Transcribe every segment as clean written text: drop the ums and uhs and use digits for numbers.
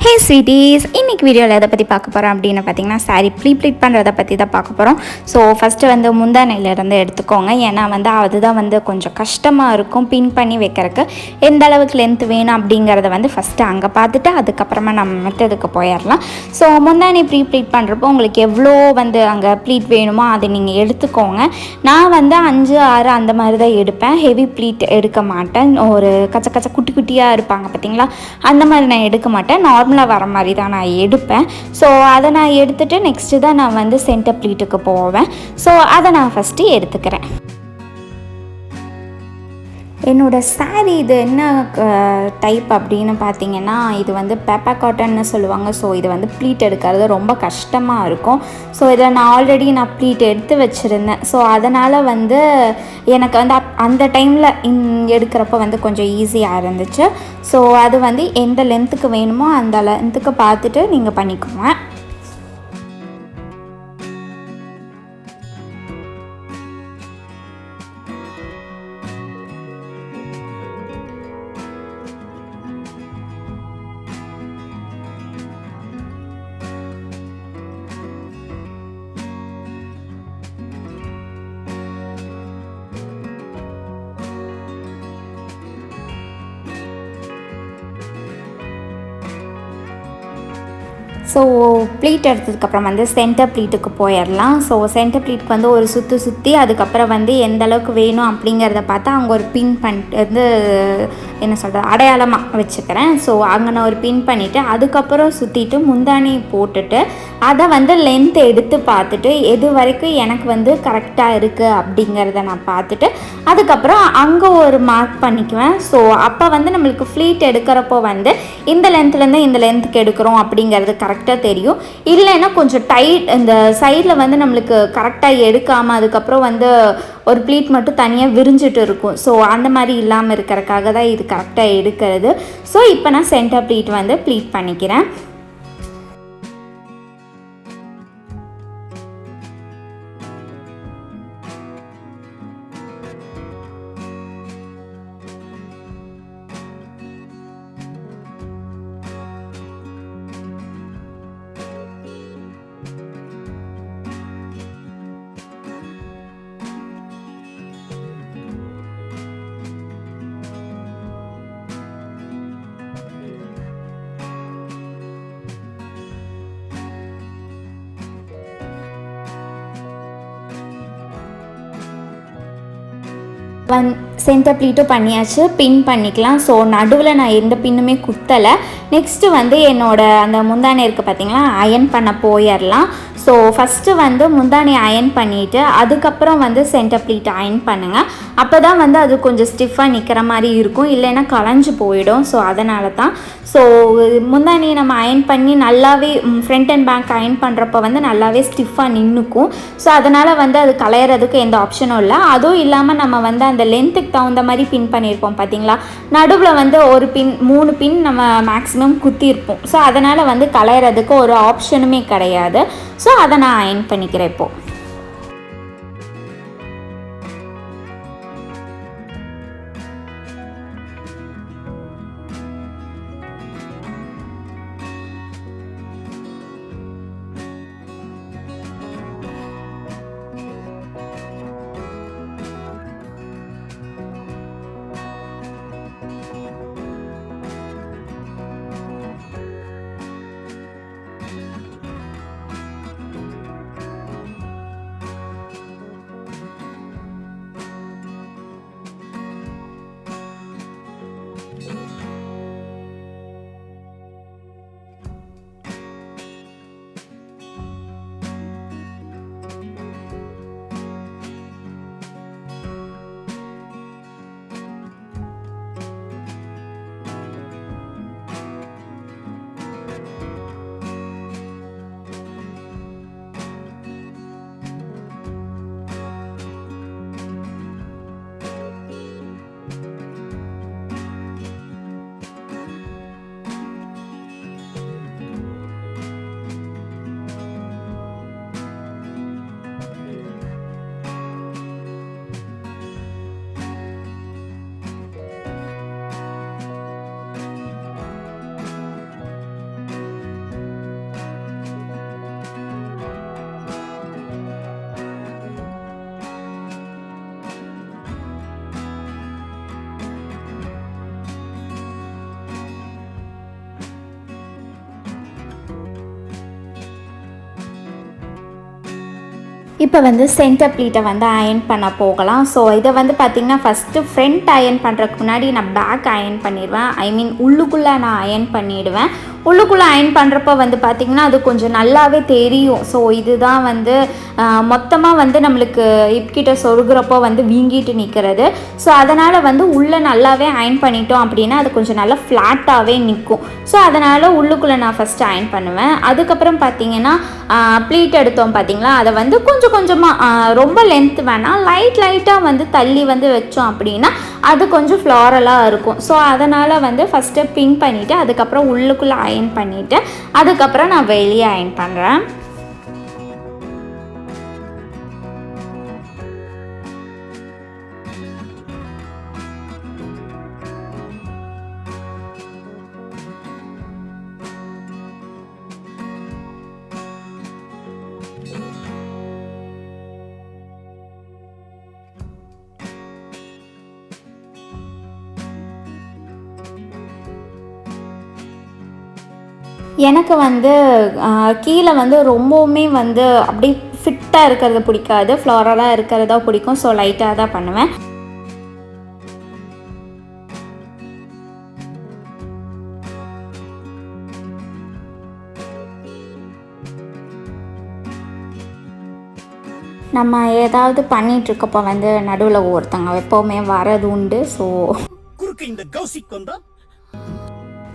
ஹே sweeties, இன்றைக்கி வீடியோவில் எதை பற்றி பார்க்க போகிறோம் அப்படின்னு பார்த்தீங்கன்னா சாரீ ப்ளீட் பண்ணுறதை பற்றி தான் பார்க்க போகிறோம். ஸோ ஃபஸ்ட்டு வந்து முந்தானையிலேருந்து எடுத்துக்கோங்க. ஏன்னா வந்து அதுதான் வந்து கொஞ்சம் கஷ்டமாக இருக்கும் பின் பண்ணி வைக்கிறதுக்கு. எந்த அளவுக்கு லென்த் வேணும் அப்படிங்கிறத வந்து ஃபஸ்ட்டு அங்கே பார்த்துட்டு அதுக்கப்புறமா நம்ம மெத்தடுக்கு போயிடலாம். ஸோ முந்தானை ப்ளீட் பண்ணுறப்போ உங்களுக்கு எவ்வளோ வந்து அங்கே ப்ளீட் வேணுமோ அதை நீங்கள் எடுத்துக்கோங்க. நான் வந்து 5, 6 அந்த மாதிரி தான் எடுப்பேன். ஹெவி ப்ளீட் எடுக்க மாட்டேன். ஒரு கச்ச குட்டி குட்டியாக இருப்பாங்க பார்த்தீங்களா, அந்த மாதிரி நான் எடுக்க மாட்டேன். நார்மலாக வர மாதிரி தான் நான் எடுப்பேன். ஸோ அதை நான் எடுத்துகிட்டு நெக்ஸ்ட்டு தான் நான் வந்து சென்டர் ப்ளீட்டுக்கு போவேன். ஸோ அதை நான் ஃபஸ்ட்டு எடுத்துக்கிறேன். என்னோடய சாரீ இது என்ன டைப் அப்படின்னு பார்த்தீங்கன்னா, இது வந்து பேப்பர் காட்டன்னு சொல்லுவாங்க. ஸோ இது வந்து ப்ளீட் எடுக்கிறது ரொம்ப கஷ்டமாக இருக்கும். ஸோ இதில் நான் ஆல்ரெடி ப்ளீட் எடுத்து வச்சுருந்தேன். ஸோ அதனால் வந்து எனக்கு வந்து அந்த டைமில் எடுக்கிறப்ப வந்து கொஞ்சம் ஈஸியாக இருந்துச்சு. ஸோ அது வந்து எந்த லென்த்துக்கு வேணுமோ அந்த லென்த்துக்கு பார்த்துட்டு நீங்கள் பண்ணிக்கோங்க. ஸோ ப்ளீட் எடுத்ததுக்கப்புறம் வந்து சென்டர் ப்ளீட்டுக்கு போயிடலாம். ஸோ சென்டர் ப்ளீட்டுக்கு வந்து ஒரு சுற்றி அதுக்கப்புறம் வந்து எந்த அளவுக்கு வேணும் அப்படிங்கிறத பார்த்தா அங்கே ஒரு பின் பண்ணிட்டு வந்து என்ன சொல்கிறது அடையாளமாக வச்சுக்கிறேன். ஸோ அங்கே நான் ஒரு பின் பண்ணிவிட்டு அதுக்கப்புறம் சுற்றிட்டு முந்தானி போட்டுட்டு அதை வந்து லென்த் எடுத்து பார்த்துட்டு எது வரைக்கும் எனக்கு வந்து கரெக்டாக இருக்குது அப்படிங்கிறத நான் பார்த்துட்டு அதுக்கப்புறம் அங்கே ஒரு மார்க் பண்ணிக்குவேன். ஸோ அப்போ வந்து நம்மளுக்கு ப்ளீட் எடுக்கிறப்போ வந்து இந்த லென்த்லேருந்து இந்த லென்த்துக்கு எடுக்கிறோம் அப்படிங்கிறது கரெக்டாக தெரியும். இல்லைன்னா கொஞ்சம் டைட் இந்த சைடில் வந்து நம்மளுக்கு கரெக்டாக எடுக்காமல் அதுக்கப்புறம் வந்து ஒரு ப்ளீட் மட்டும் தனியாக விரிஞ்சிட்டு இருக்கும். ஸோ அந்த மாதிரி இல்லாமல் இருக்கிறதுக்காக தான் இது கரெக்டாக எடுக்கிறது. ஸோ இப்போ நான் சென்டர் ப்ளீட் வந்து ப்ளீட் பண்ணிக்கிறேன். சென்டர் ப்ளீட்டும் பண்ணியாச்சு, பின் பண்ணிக்கலாம். ஸோ நடுவில் நான் எந்த பின்னுமே குத்தலை. நெக்ஸ்ட்டு வந்து என்னோடய அந்த முந்தானி இருக்குது பார்த்திங்களா, அயன் பண்ண போயிடலாம். ஸோ ஃபஸ்ட்டு வந்து முந்தானி அயன் பண்ணிவிட்டு அதுக்கப்புறம் வந்து சென்டர் ப்ளீட் அயன் பண்ணுங்கள். அப்போ தான் வந்து அது கொஞ்சம் ஸ்டிஃபாக நிற்கிற மாதிரி இருக்கும், இல்லைன்னா களைஞ்சு போயிடும். ஸோ அதனால தான். ஸோ முந்தானி நம்ம அயன் பண்ணி நல்லாவே ஃப்ரண்ட் அண்ட் பேக் அயன் பண்ணுறப்போ வந்து நல்லாவே ஸ்டிஃபாக நின்றுக்கும். ஸோ அதனால் வந்து அது களையிறதுக்கு எந்த ஆப்ஷனும் இல்லை. அதுவும் இல்லாமல் நம்ம வந்து அந்த லென்த்துக்கு தகுந்த மாதிரி பின் பண்ணியிருப்போம் பார்த்திங்களா, நடுவில் வந்து ஒரு பின் 3 பின் நம்ம மேக்ஸிமம் குத்திருப்போம். ஸோ அதனால் வந்து களையிறதுக்கு ஒரு ஆப்ஷனுமே கிடையாது. ஸோ அதை நான் அயன் பண்ணிக்கிறேன் இப்போது. இப்போ வந்து சென்டர் ப்ளீட்டை வந்து அயன் பண்ண போகலாம். ஸோ இதை வந்து பார்த்திங்கன்னா ஃபஸ்ட்டு ஃப்ரண்ட் அயன் பண்ணுறதுக்கு முன்னாடி நான் பேக் அயன் பண்ணிடுவேன். ஐ மீன் உள்ளுக்குள்ளே நான் அயன் பண்ணிவிடுவேன். உள்ளுக்குள்ளே அயன் பண்ணுறப்போ வந்து பார்த்திங்கன்னா அது கொஞ்சம் நல்லாவே தெரியும். ஸோ இதுதான் வந்து மொத்தமாக வந்து நம்மளுக்கு இப்கிட்ட சொருகிறப்போ வந்து வீங்கிட்டு நிற்கிறது. ஸோ அதனால் வந்து உள்ளே நல்லாவே அயன் பண்ணிட்டோம் அப்படின்னா அது கொஞ்சம் நல்லா ஃப்ளாட்டாகவே நிற்கும். ஸோ அதனால் உள்ளுக்குள்ளே நான் ஃபஸ்ட்டு அயன் பண்ணுவேன். அதுக்கப்புறம் பார்த்திங்கன்னா ப்ளீட் எடுத்தோம் பார்த்திங்களா, அதை வந்து கொஞ்சம் கொஞ்சமாக ரொம்ப லென்த் வேணாம், லைட்டாக வந்து தள்ளி வந்து வச்சோம் அப்படின்னா அது கொஞ்சம் ஃப்ளாரலாக இருக்கும். ஸோ அதனால் வந்து ஃபஸ்ட்டு பின் பண்ணிவிட்டு அதுக்கப்புறம் உள்ளுக்குள்ளே அயன் பண்ணிவிட்டு அதுக்கப்புறம் நான் வெளியே அயன் பண்ணுறேன். எனக்கு வந்து கீழே வந்து ரொம்பவுமே வந்து அப்படி ஃபிட்டாக இருக்கிறது பிடிக்காது, ஃப்ளாரலாக இருக்கிறதா பிடிக்கும். ஸோ லைட்டாக தான் பண்ணுவேன். நம்ம ஏதாவது பண்ணிகிட்ருக்கப்போ வந்து நடுவில் ஒருத்தங்க எப்போவுமே வரது உண்டு.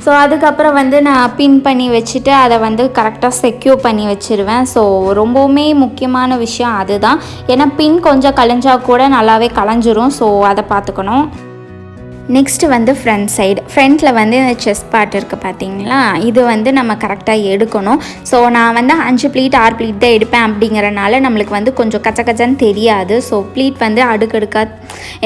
ஸோ அதுக்கப்புறம் வந்து நான் பின் பண்ணி வச்சுட்டு அதை வந்து கரெக்டாக செக்யூர் பண்ணி வச்சுருவேன். ஸோ ரொம்பவுமே முக்கியமான விஷயம் அதுதான். ஏன்னா பின் கொஞ்சம் கலைஞ்சால் கூட நல்லாவே கலைஞ்சிரும். ஸோ அதை பார்த்துக்கணும். நெக்ஸ்ட்டு வந்து ஃப்ரண்ட்டில் வந்து இந்த செஸ்ட் பார்ட் இருக்குது பார்த்தீங்களா, இது வந்து நம்ம கரெக்டாக எடுக்கணும். ஸோ நான் வந்து 5 ப்ளீட் 6 ப்ளீட் தான் எடுப்பேன். அப்படிங்கிறனால நம்மளுக்கு வந்து கொஞ்சம் கச்சன்னு தெரியாது. ஸோ ப்ளீட் வந்து அடுக்கடுக்காக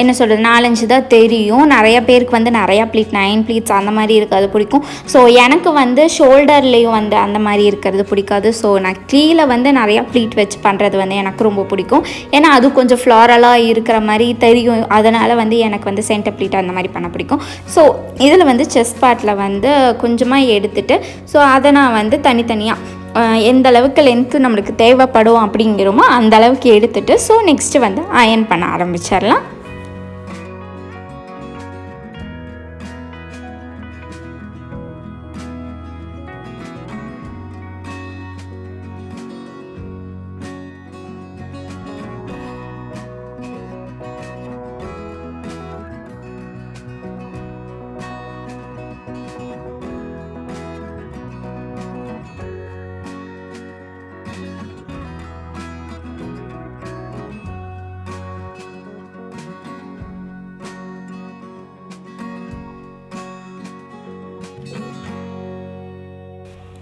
என்ன சொல்கிறது 4-5 தான் தெரியும். நிறைய பேருக்கு வந்து நிறையா ப்ளீட் 9 ப்ளீட்ஸ் அந்த மாதிரி இருக்கிறது பிடிக்கும். ஸோ எனக்கு வந்து ஷோல்டர்லேயும் வந்து அந்த மாதிரி இருக்கிறது பிடிக்காது. ஸோ நான் கீழே வந்து நிறையா ப்ளீட் வச்சு பண்ணுறது வந்து எனக்கு ரொம்ப பிடிக்கும். ஏன்னா அது கொஞ்சம் ஃப்ளாரலாக இருக்கிற மாதிரி தெரியும். அதனால் வந்து எனக்கு வந்து சென்டர் ப்ளீட் அந்த மாதிரி பண்ண பிடிக்கும். ஸோ இதில் வந்து செஸ்ட் பார்ட்டில் வந்து கொஞ்சமாக எடுத்துட்டு ஸோ அதை நான் வந்து தனித்தனியாக எந்த அளவுக்கு லென்த்து நம்மளுக்கு தேவைப்படும் அப்படிங்கிறோமோ அந்த அளவுக்கு எடுத்துட்டு ஸோ நெக்ஸ்ட்டு வந்து அயன் பண்ண ஆரம்பிச்சிடலாம்.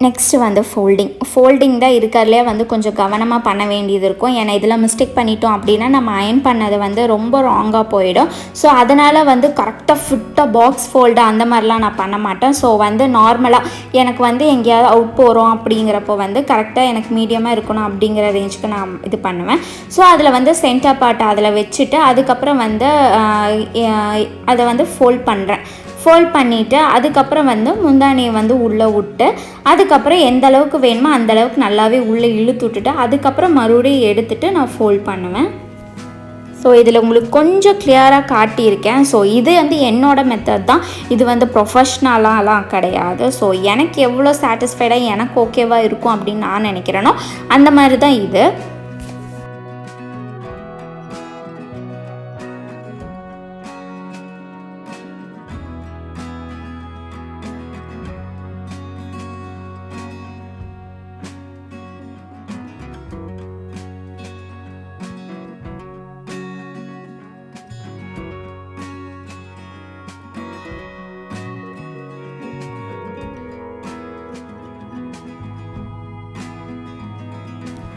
நெக்ஸ்ட்டு வந்து ஃபோல்டிங் தான் இருக்கிறதுலே வந்து கொஞ்சம் கவனமாக பண்ண வேண்டியது இருக்கும். ஏன்னா இதில் மிஸ்டேக் பண்ணிட்டோம் அப்படின்னா நம்ம அயன் பண்ணது வந்து ரொம்ப ராங்காக போயிடும். ஸோ அதனால் வந்து கரெக்டாக ஃபிட்டாக பாக்ஸ் ஃபோல்டு அந்த மாதிரிலாம் நான் பண்ண மாட்டேன். ஸோ வந்து நார்மலாக எனக்கு வந்து எங்கேயாவது அவுட் போகிறோம் அப்படிங்கிறப்போ வந்து கரெக்டாக எனக்கு மீடியமாக இருக்கணும் அப்படிங்கிற ரேஞ்சுக்கு நான் இது பண்ணுவேன். ஸோ அதில் வந்து சென்டர் பார்ட் அதில் வச்சுட்டு அதுக்கப்புறம் வந்து அதை வந்து ஃபோல்ட் பண்ணிவிட்டு அதுக்கப்புறம் வந்து முந்தானியை வந்து உள்ளே விட்டு அதுக்கப்புறம் எந்த அளவுக்கு வேணுமோ அந்த அளவுக்கு நல்லாவே உள்ளே இழுத்து விட்டுட்டு அதுக்கப்புறம் மறுபடியும் எடுத்துகிட்டு நான் ஃபோல்ட் பண்ணுவேன். ஸோ இதில் உங்களுக்கு கொஞ்சம் கிளியராக காட்டியிருக்கேன். ஸோ இது வந்து என்னோடய மெத்தட் தான். இது வந்து ப்ரொஃபஷ்னலாலாம் கிடையாது. ஸோ எனக்கு எவ்வளோ சாட்டிஸ்ஃபைடாக எனக்கு ஓகேவாக இருக்கும் அப்படின்னு நான் நினைக்கிறேனோ அந்த மாதிரி தான் இது.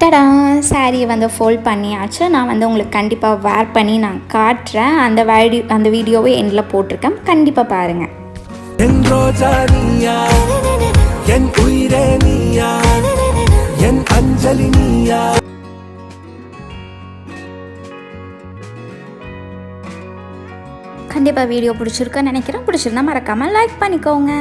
டடா, சாரியை வந்து ஃபோல்ட் பண்ணியாச்சு. நான் வந்து உங்களுக்கு கண்டிப்பாக வேர் பண்ணி நான் காட்டுறேன். அந்த வீடியோவை எண்டில் போட்டிருக்கேன், கண்டிப்பாக பாருங்கள். கண்டிப்பாக வீடியோ பிடிச்சிருக்குன்னு நினைக்கிறேன். பிடிச்சிருந்தா மறக்காமல் லைக் பண்ணிக்கோங்க.